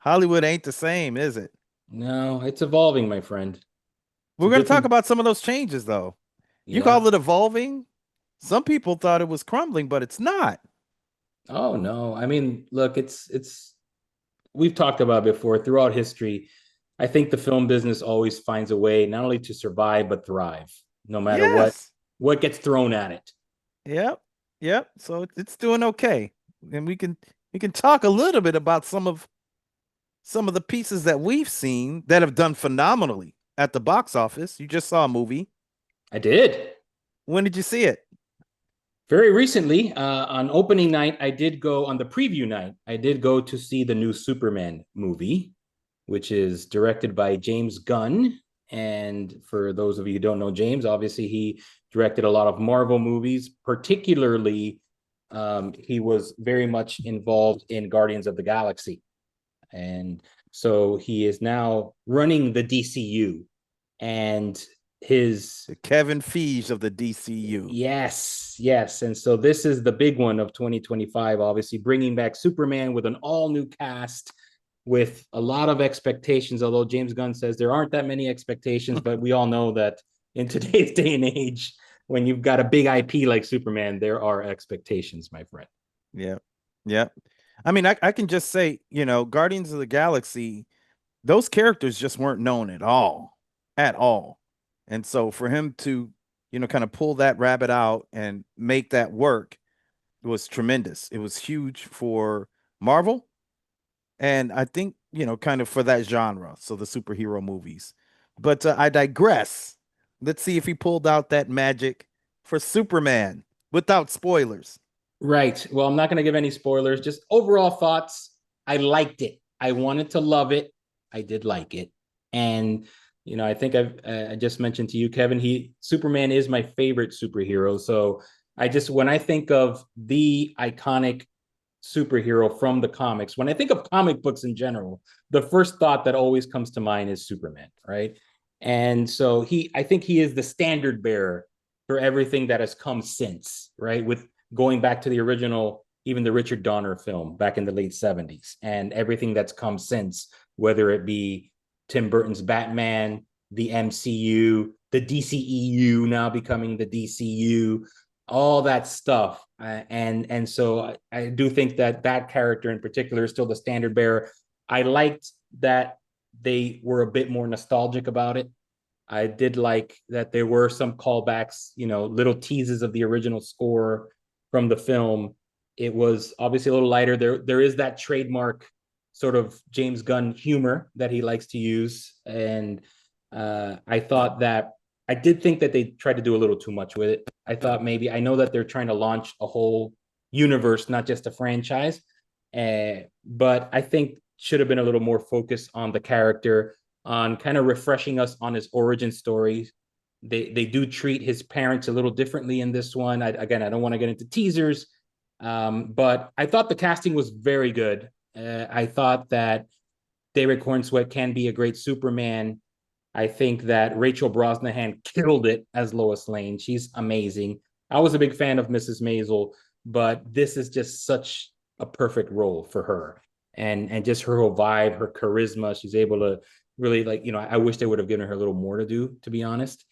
Hollywood ain't the same, is it? No, it's evolving, my friend. It's We're a going to talk different. about some of those changes, though. You Yeah. call it evolving. Some people thought it was crumbling, but it's not. Oh no. I mean, look, it's we've talked about it before throughout history. I think the film business always finds a way not only to survive but thrive, no matter Yes. what gets thrown at it. Yep. Yep. So it's doing okay. And we can talk a little bit about some of the pieces that we've seen that have done phenomenally at the box office. You just saw a movie. I did. When did you see it? Very recently, on opening night, I did go on the preview night. I did go to see the new Superman movie, which is directed by James Gunn. And for those of you who don't know James, obviously he directed a lot of Marvel movies. Particularly, he was very much involved in Guardians of the Galaxy, and so he is now running the DCU. And his The Kevin Feige of the DCU. yes. And so this is the big one of 2025, obviously bringing back Superman with an all new cast with a lot of expectations. Although James Gunn says there aren't that many expectations, but we all know that in today's day and age, when you've got a big IP like Superman, there are expectations, my friend. Yeah. Yeah. I mean, I can just say, Guardians of the Galaxy, those characters just weren't known at all. At all. And so for him to, kind of pull that rabbit out and make that work was tremendous. It was huge for Marvel and I think, kind of for that genre, so the superhero movies. But I digress. Let's see if he pulled out that magic for Superman without spoilers. Right. Well, I'm not going to give any spoilers. Just overall thoughts. I liked it. I wanted to love it. I did like it. And I think I just mentioned to you, Kevin. He Superman is my favorite superhero. So I just when I think of the iconic superhero from the comics, when I think of comic books in general, the first thought that always comes to mind is Superman, right? And so I think he is the standard bearer for everything that has come since, right? With going back to the original, even the Richard Donner film back in the late 70s, and everything that's come since, whether it be Tim Burton's Batman, the MCU, the DCEU now becoming the DCU, all that stuff. And so I do think that that character in particular is still the standard bearer. I liked that they were a bit more nostalgic about it. I did like that there were some callbacks, little teases of the original score from the film. It was obviously a little lighter. There is that trademark sort of James Gunn humor that he likes to use, and I did think that they tried to do a little too much with it. I thought maybe I know that they're trying to launch a whole universe, not just a franchise, but I think should have been a little more focused on the character, on kind of refreshing us on his origin story. They do treat his parents a little differently in this one. Again, I don't want to get into teasers, but I thought the casting was very good. I thought that David Cornsweet can be a great Superman. I think that Rachel Brosnahan killed it as Lois Lane. She's amazing. I was a big fan of Mrs. Maisel, but this is just such a perfect role for her. And just her whole vibe, her charisma. She's able to really I wish they would have given her a little more to do, to be honest.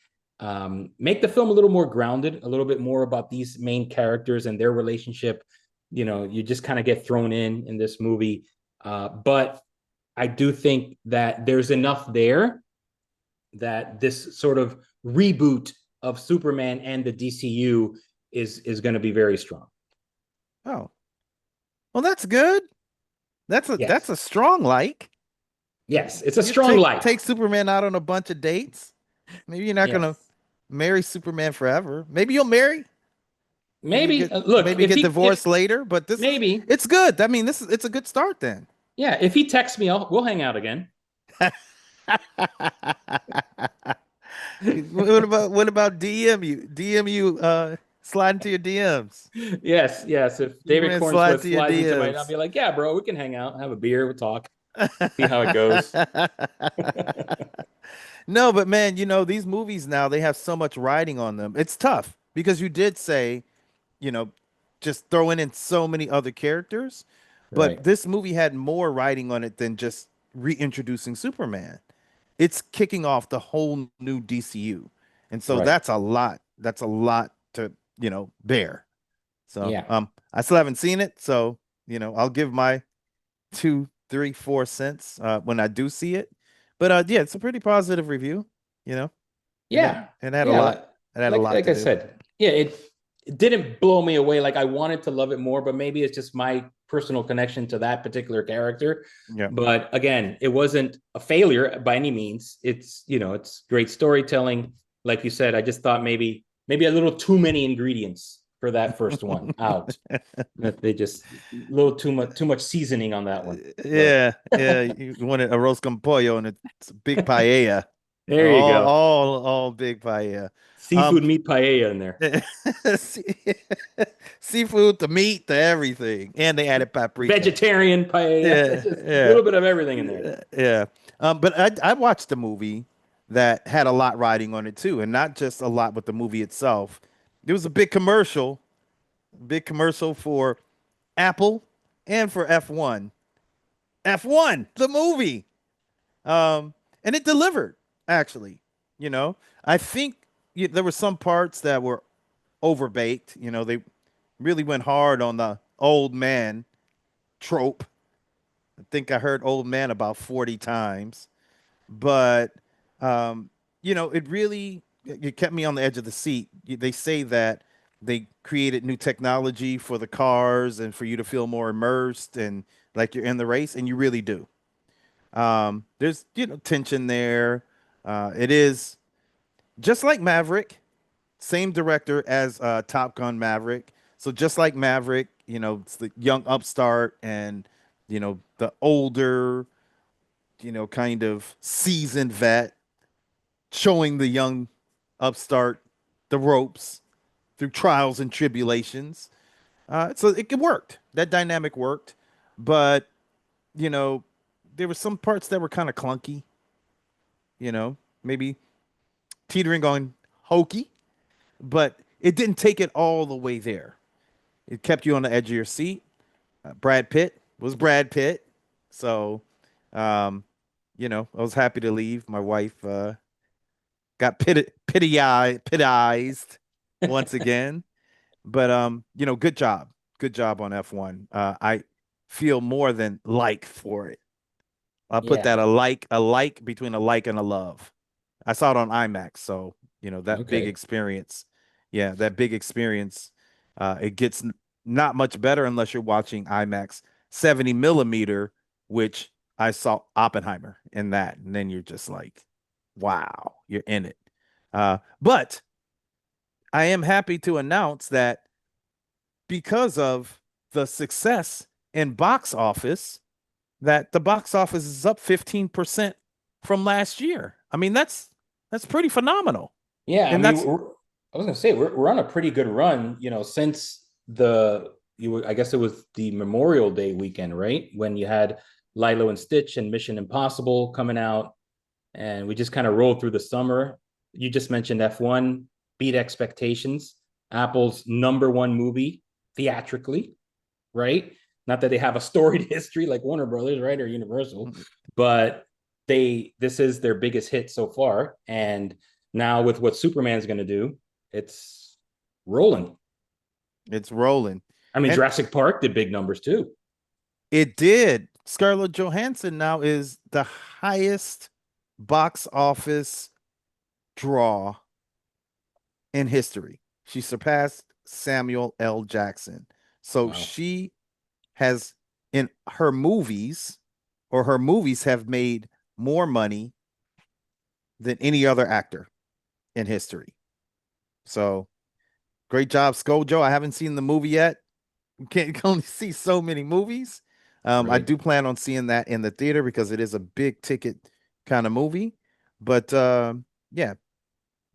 Make the film a little more grounded, a little bit more about these main characters and their relationship. You just kind of get thrown in this movie. But I do think that there's enough there that this sort of reboot of Superman and the DCU is going to be very strong. Oh, well, that's good. That's Yes, a strong like. yes, it's a You strong take like. take Superman out on a bunch of dates. Maybe you're not gonna Yes, marry Superman forever. Maybe you'll marry. Maybe maybe look maybe if get he if divorced later. But maybe it's good. I mean, it's a good start then. yeah if he texts me, we'll hang out again. What about DM you? DM you slide into your DMs. Yes. If David Superman slide Cornsworth to your slides into my, I'll DMs. be like, yeah, bro, we can hang out, have a beer, we'll talk, see how it goes. No, but man, these movies now they have so much writing on them. It's tough because you did say, you know, just throwing in so many other characters. But Right. this movie had more writing on it than just reintroducing Superman. It's kicking off the whole new DCU. And so Right. that's a lot. That's a lot to, bear. So Yeah. I still haven't seen it. So, I'll give my 2, 3, 4 cents when I do see it. But yeah, it's a pretty positive review, you know. And Yeah. it had a Yeah. lot. It had a lot Like to I do. said, yeah, it didn't blow me away. Like I wanted to love it more, but maybe it's just my personal connection to that particular character. Yeah. But again, it wasn't a failure by any means. It's great storytelling. Like you said, I just thought maybe a little too many ingredients for that first one out. That they just a little too much seasoning on that one. But Yeah, yeah. You wanted a roast con pollo and it's a big paella. there you All, go. all, all big paella. Um, Seafood meat paella in there. sea- seafood, the meat, the everything, and they added paprika. Vegetarian paella. Yeah, Just a yeah, little bit of everything in there. yeah. But I watched a movie that had a lot riding on it too, and not just a lot with the movie itself. There was a big commercial for Apple and for F1. F1, the movie. And it delivered, actually. You know, I think there were some parts that were overbaked. They really went hard on the old man trope. I think I heard old man about 40 times, but um, it really it kept me on the edge of the seat. They say that they created new technology for the cars and for you to feel more immersed and like you're in the race, and you really do. There's tension there. It is just like Maverick, same director as Top Gun Maverick. So just like Maverick, it's the young upstart and the older, kind of seasoned vet showing the young upstart the ropes through trials and tribulations. So it worked. That dynamic worked, but you know, there were some parts that were kind of clunky. Maybe teetering on hokey, but it didn't take it all the way there. It kept you on the edge of your seat. Brad Pitt was Brad Pitt, so um, I was happy to leave. My wife got pitiized once again, but good job on F1. I feel more than like for it. I'll put Yeah. that a like between a like and a love. I saw it on IMAX, so that big Okay. experience. Yeah, that big experience. It gets not much better unless you're watching IMAX 70 millimeter, which I saw Oppenheimer in that, and then you're just like, wow, you're in it. But I am happy to announce that because of the success in box office, that the box office is up 15% from last year. I mean, that's pretty phenomenal. Yeah. I And mean, that's I was gonna say we're on a pretty good run. Since I guess it was the Memorial Day weekend, right? When you had Lilo and Stitch and Mission Impossible coming out, and we just kind of rolled through the summer. You just mentioned F1 beat expectations. Apple's number one movie theatrically, right? Not that they have a storied history like Warner Brothers, right, or Universal, but this is their biggest hit so far. And now with what Superman's going to do, it's rolling. it's rolling. I mean, And Jurassic Park did big numbers too. it did. Scarlett Johansson now is the highest box office draw in history. She surpassed Samuel L. Jackson. So Wow. she has in her movies or her movies have made more money than any other actor in history. So great job, Skojo. I haven't seen the movie yet. You can't only see so many movies. I Right. do plan on seeing that in the theater because it is a big ticket kind of movie. But yeah,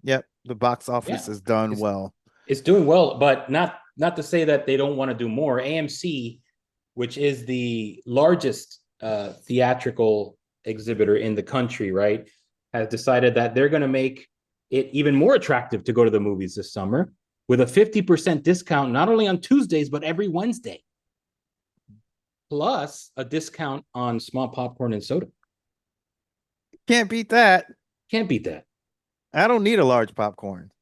yeah, the box office Yeah. has done It's well. it's doing well, but not to say that they don't want to do more. AMC, which is the largest theatrical exhibitor in the country, right, has decided that they're going to make it even more attractive to go to the movies this summer with a 50% discount, not only on Tuesdays, but every Wednesday. plus a discount on small popcorn and soda. Can't beat that. Can't beat that. I don't need a large popcorn.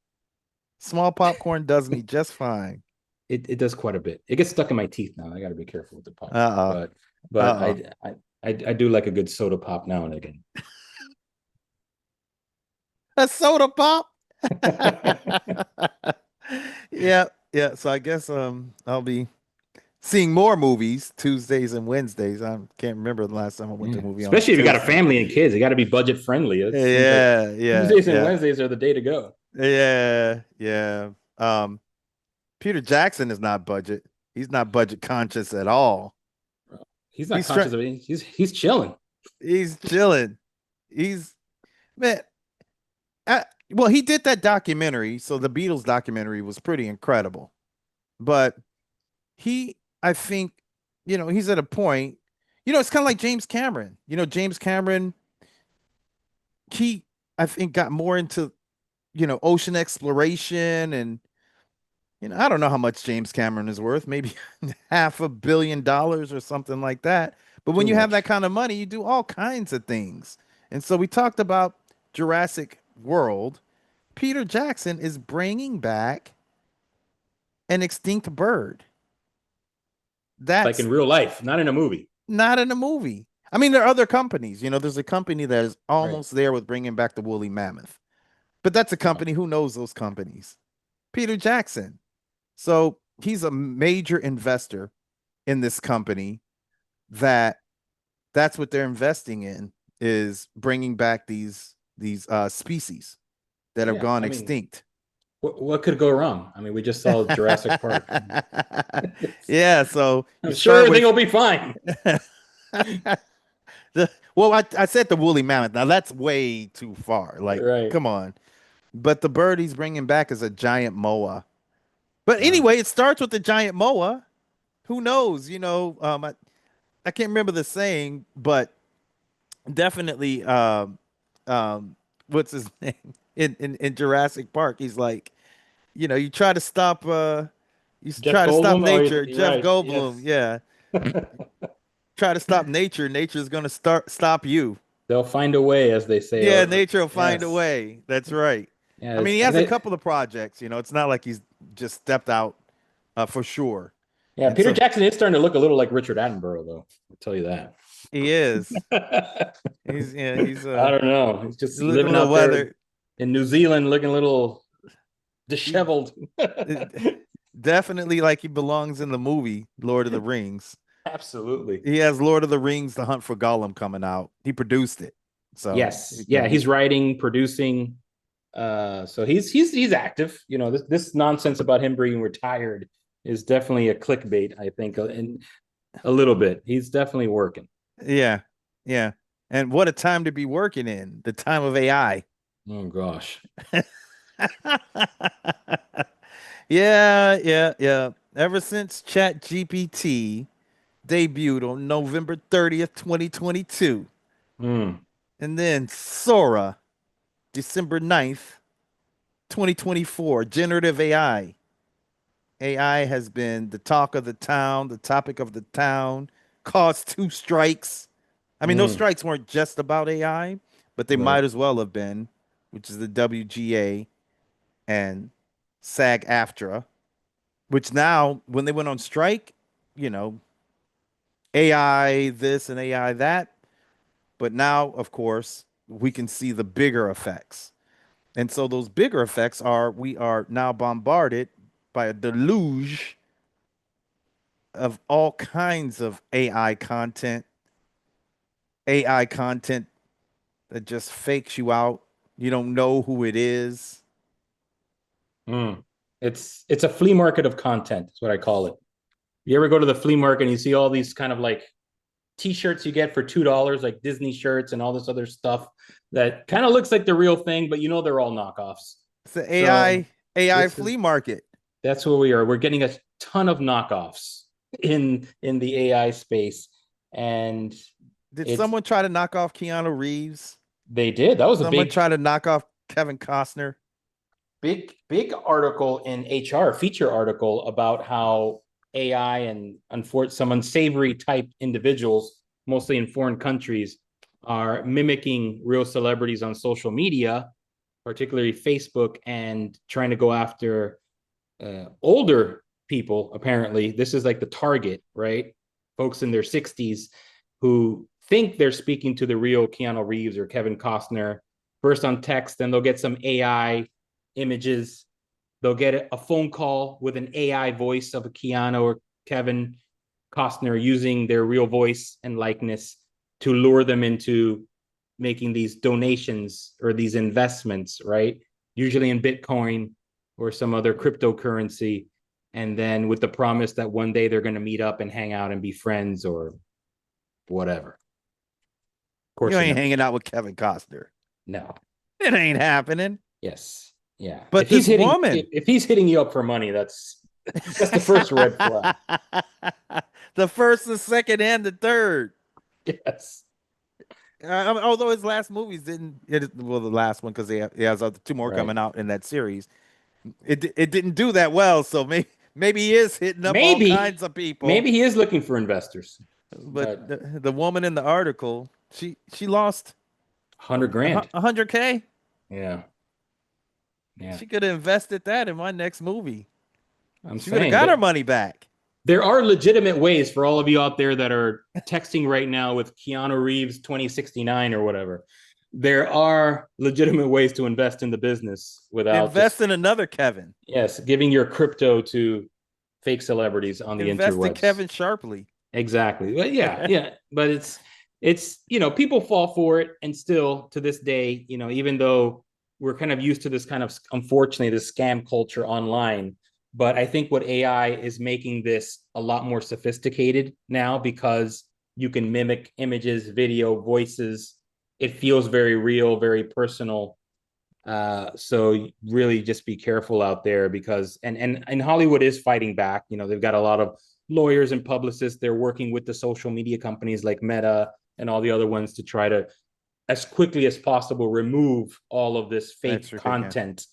Small popcorn does me just fine. It does quite a bit. It gets stuck in my teeth now. I got to be careful with the popcorn, Uh-uh. but Uh-uh. I do like a good soda pop now and again. A soda pop. Yeah, yeah. So I guess I'll be seeing more movies Tuesdays and Wednesdays. I can't remember the last time I went to Yeah. a movie on a Especially if you got a Tuesday. family and kids, it got to be budget friendly. It seems like Yeah, yeah, Tuesdays and yeah, Wednesdays are the day to go. yeah, yeah. Um, Peter Jackson is not budget. He's not budget conscious at all. He's not He's trying. conscious of it. He's chilling. He's chilling. He's man. Well, he did that documentary. So the Beatles documentary was pretty incredible. But I think, he's at a point. It's kind of like James Cameron. James Cameron. He, I think, got more into ocean exploration and I don't know how much James Cameron is worth, maybe $500 million or something like that. But when Too you have that much. kind of money, you do all kinds of things. And so we talked about Jurassic World. Peter Jackson is bringing back an extinct bird. Like That's in real life, not in a movie. not in a movie. I mean, there are other companies. There's a company that is Right. almost there with bringing back the woolly mammoth. But that's a Wow. company. Who knows those companies? Peter Jackson. So he's a major investor in this company that that's what they're investing in is bringing back these species that have Yeah. gone I mean, extinct. what could go wrong? I mean, we just saw Jurassic Park. Yeah, so you I'm sure start everything with will be fine. well, I said the woolly mammoth. Now that's way too far. Like, Right. come on. But the bird he's bringing back is a giant moa. But Wow. anyway, it starts with the giant moa. Who knows? I can't remember the saying, but definitely what's his name in Jurassic Park, he's like, you try to stop Jeff try to stop Goldblum. Oh, nature. you're Jeff right. Goldblum, Yes. yeah. Try to stop nature, nature's gonna stop you. They'll find a way, as they say. Yeah, nature will find a Yes. way. That's right. I mean, Yes. he And has a couple of projects, it's not like he's just stepped out for sure. yeah, And Peter so Jackson is starting to look a little like Richard Attenborough, though. I'll tell you that. he is. I He's don't know. He's just looking a living little out there weathered. in New Zealand, looking a little He disheveled. definitely like he belongs in the movie Lord of the Rings. Absolutely. He has Lord of the Rings, The Hunt for Gollum coming out. He produced it. So, Yes. Yeah, he's writing, producing. So he's active. This nonsense about him being retired is definitely a clickbait, I think, in a little bit. He's definitely working. yeah. Yeah. And what a time to be working in, the time of AI. Oh gosh. Yeah, yeah, yeah. Ever since Chat GPT debuted on November 30th, 2022, Mm, and then Sora, December 9th, 2024, generative AI. AI has been the talk of the town, the topic of the town, caused two strikes. I mean, those mm, strikes weren't just about AI, but they right. might as well have been, which is the WGA and SAG-AFTRA, which now, when they went on strike, you know, AI this and AI that. But now, of course, we can see the bigger effects. And so those bigger effects are we are now bombarded by a deluge of all kinds of AI content that just fakes you out. You don't know who it is. Mm. It's a flea market of content. That's what I call it. You ever go to the flea market and you see all these kind of like t-shirts you get for $2, like Disney shirts and all this other stuff that kind of looks like the real thing, but they're all knockoffs. It's an So AI this is flea market. that's where we are. We're getting a ton of knockoffs in the AI space, and Did it's someone try to knock off Keanu Reeves? they did. That was a Someone try to knock off Kevin Costner? big article in HR feature article about how AI and some unsavory type individuals, mostly in foreign countries, are mimicking real celebrities on social media, particularly Facebook, and trying to go after older people. Apparently, this is like the target, right? Folks in their 60s who think they're speaking to the real Keanu Reeves or Kevin Costner, first on text, then they'll get some AI images. They'll get a phone call with an AI voice of a Keanu or Kevin Costner using their real voice and likeness to lure them into making these donations or these investments, right? Usually in Bitcoin or some other cryptocurrency. And then with the promise that one day they're going to meet up and hang out and be friends or whatever. Of You course, it ain't never. hanging out with Kevin Costner. No. It ain't happening. Yes. Yeah. But this woman, If he's hitting you up for money, that's the first red flag. the first, the second, and the third. Yes. Although his last movies didn't, well, the last one because he has two more Right. coming out in that series. It didn't do that well, so maybe he is hitting up all Maybe kinds of people. maybe he is looking for investors, But but the woman in the article, she lost 100 grand. 100K. Yeah. Yeah. She could have invested that in my next movie. I'm She would have saying got her that money back. there are legitimate ways for all of you out there that are texting right now with Keanu Reeves 2069 or whatever. There are legitimate ways to invest in the business without Invest just, in another Kevin. yes, giving your crypto to fake celebrities on the Invest in interwebs. Kevin Sharpley. Exactly. But yeah, yeah. But it's people fall for it, and still to this day, even though we're kind of used to this kind of, unfortunately, this scam culture online. But I think what AI is making this a lot more sophisticated now because you can mimic images, video, voices. It feels very real, very personal. So really just be careful out there because and Hollywood is fighting back. They've got a lot of lawyers and publicists. They're working with the social media companies like Meta and all the other ones to try to, as quickly as possible, remove all of this That's fake true. Yeah. content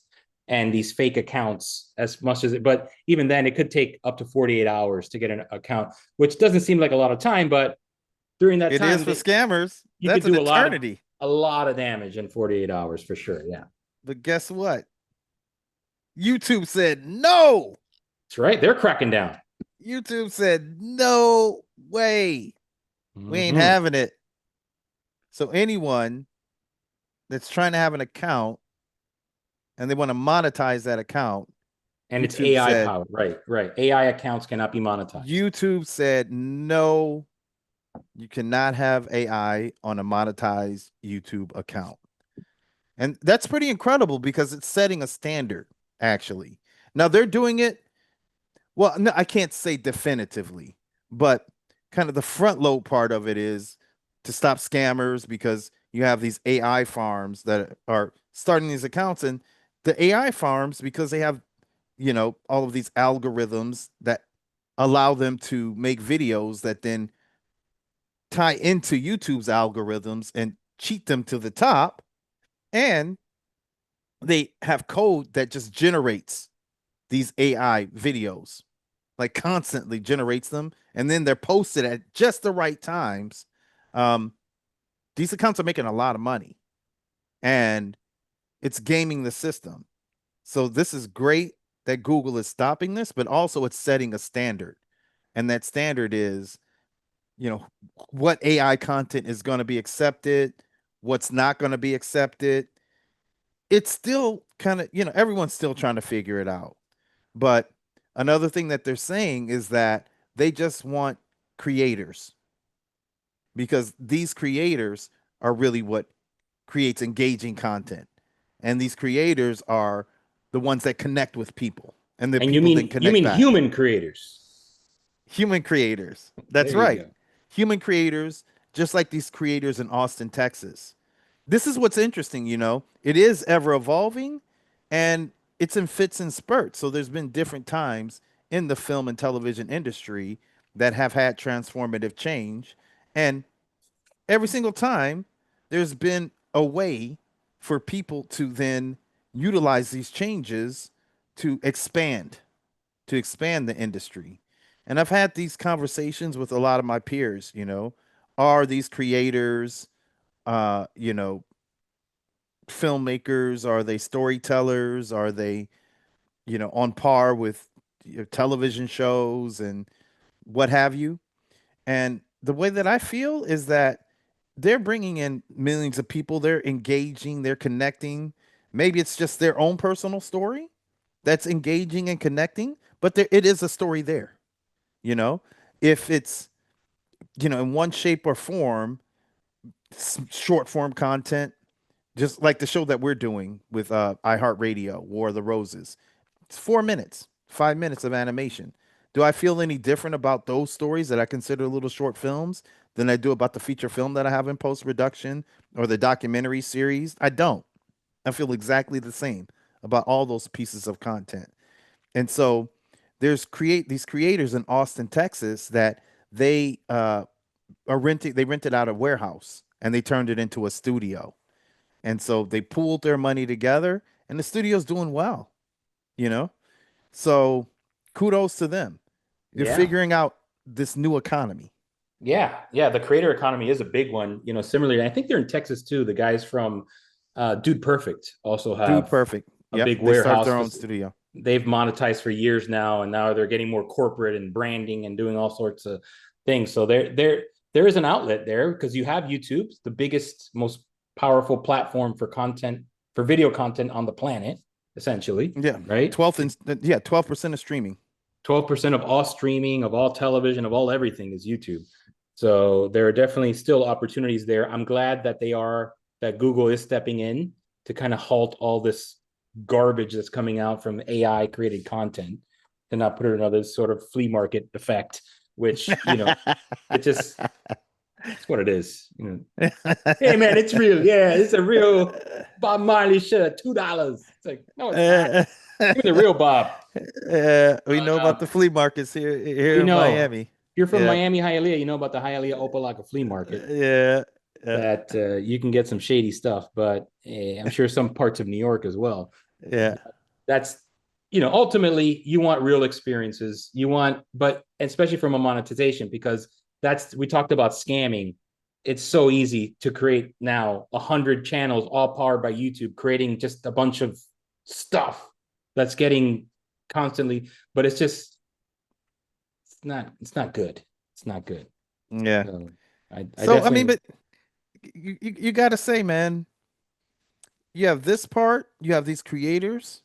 and these fake accounts as much as it. But even then, it could take up to 48 hours to get an account, which doesn't seem like a lot of time. But during that It is time, for scammers. you could That's an do eternity. a lot of damage in 48 hours for sure. Yeah. But guess what? YouTube said no. That's right. They're cracking down. YouTube said no way. We ain't Mm-hmm. having it. So anyone that's trying to have an account and they want to monetize that account, And it's YouTube AI said powered. Right, right. AI accounts cannot be monetized. YouTube said no, you cannot have AI on a monetized YouTube account. And that's pretty incredible because it's setting a standard, actually. Now they're doing it, well, no, I can't say definitively, but kind of the front load part of it is to stop scammers because you have these AI farms that are starting these accounts, and the AI farms, because they have, all of these algorithms that allow them to make videos that then tie into YouTube's algorithms and cheat them to the top. And they have code that just generates these AI videos, like constantly generates them, and then they're posted at just the right times. Um, these accounts are making a lot of money, and it's gaming the system. So this is great that Google is stopping this, but also it's setting a standard, and that standard is, you know, what AI content is going to be accepted, what's not going to be accepted. It's still kind of, everyone's still trying to figure it out. But another thing that they're saying is that they just want creators because these creators are really what creates engaging content. And these creators are the ones that connect with people and the And you people then mean you connect mean back. human creators. Human creators. That's There you right. go. Human creators, just like these creators in Austin, Texas. This is what's interesting, it is ever evolving and it's in fits and spurts. So there's been different times in the film and television industry that have had transformative change. And every single time there's been a way for people to then utilize these changes to expand the industry. And I've had these conversations with a lot of my peers, are these creators, uh, you know, filmmakers? Are they storytellers? Are they, on par with television shows and what have you? And the way that I feel is that they're bringing in millions of people. They're engaging, they're connecting. Maybe it's just their own personal story that's engaging and connecting, but it is a story there. You know, if it's, in one shape or form, short form content, just like the show that we're doing with iHeartRadio, War of the Roses. It's 4 minutes, 5 minutes of animation. Do I feel any different about those stories that I consider little short films than I do about the feature film that I have in post production or the documentary series? I don't. I feel exactly the same about all those pieces of content. And so there's create these creators in Austin, Texas that they are renting. They rented out a warehouse and they turned it into a studio. And so they pooled their money together, and the studio's doing well. You know, so kudos to them. They're Yeah. figuring out this new economy. Yeah, yeah, the creator economy is a big one. Similarly, I think they're in Texas too. The guys from Dude Perfect also Dude, have perfect. a Yep, big they started warehouse. their own studio. They've monetized for years now, and now they're getting more corporate and branding and doing all sorts of things. So there is an outlet there because you have YouTube, the biggest, most powerful platform for content, for video content on the planet, essentially, Yeah, right? 12% of streaming. 12% of all streaming, of all television, of all everything is YouTube. So there are definitely still opportunities there. I'm glad that Google is stepping in to kind of halt all this garbage that's coming out from AI created content and not put it in another sort of flea market effect, which, it just, it's what it is. Hey man, it's real. Yeah, it's a real Bob Marley shirt, $2. It's like, no, it's not. Give me the real Bob. We know about the Um, flea markets here we in know. Miami. You're from Yeah, Miami, Hialeah. You know about the Hialeah Opalaka flea market yeah, yeah, that you can get some shady stuff, but I'm sure some parts of New York as well. yeah, That's, ultimately you want real experiences. You want, but especially from a monetization, because we talked about scamming. It's so easy to create now 100 channels, all powered by YouTube, creating just a bunch of stuff that's getting constantly, but it's not good. It's not good. yeah. So I So I mean, definitely, but you got to say, man, you have this part, you have these creators,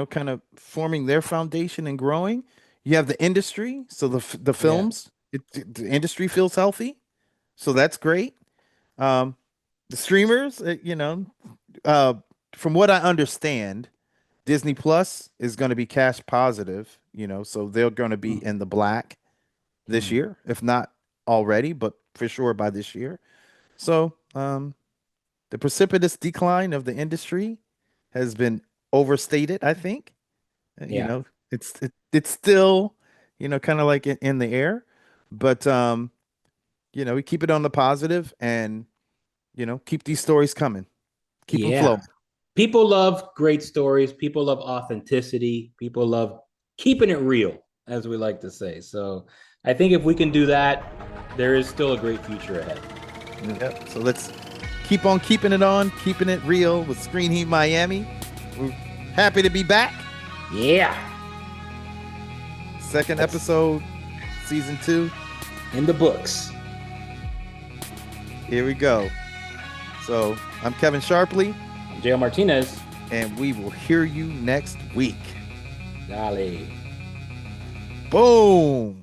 kind of forming their foundation and growing. You have the industry, so the yeah, films, the industry feels healthy, so that's great. Um, the streamers, uh, from what I understand, Disney Plus is going to be cash positive, so they're going to be in the black this mm, year, if not already, but for sure by this year. So, the precipitous decline of the industry has been overstated, I think. yeah, It's still, kind of like in the air, but we keep it on the positive and, keep these stories coming. Keep them yeah. flowing. People love great stories. People love authenticity. People love keeping it real, as we like to say. So I think if we can do that, there is still a great future ahead. Yep. So let's keep on keeping it real with Screen Heat Miami. We're happy to be back. Yeah. Second That's episode, season 2. in the books. Here we go. So I'm Kevin Sharpley, I'm JL Martinez. and we will hear you next week. Dale. Boom.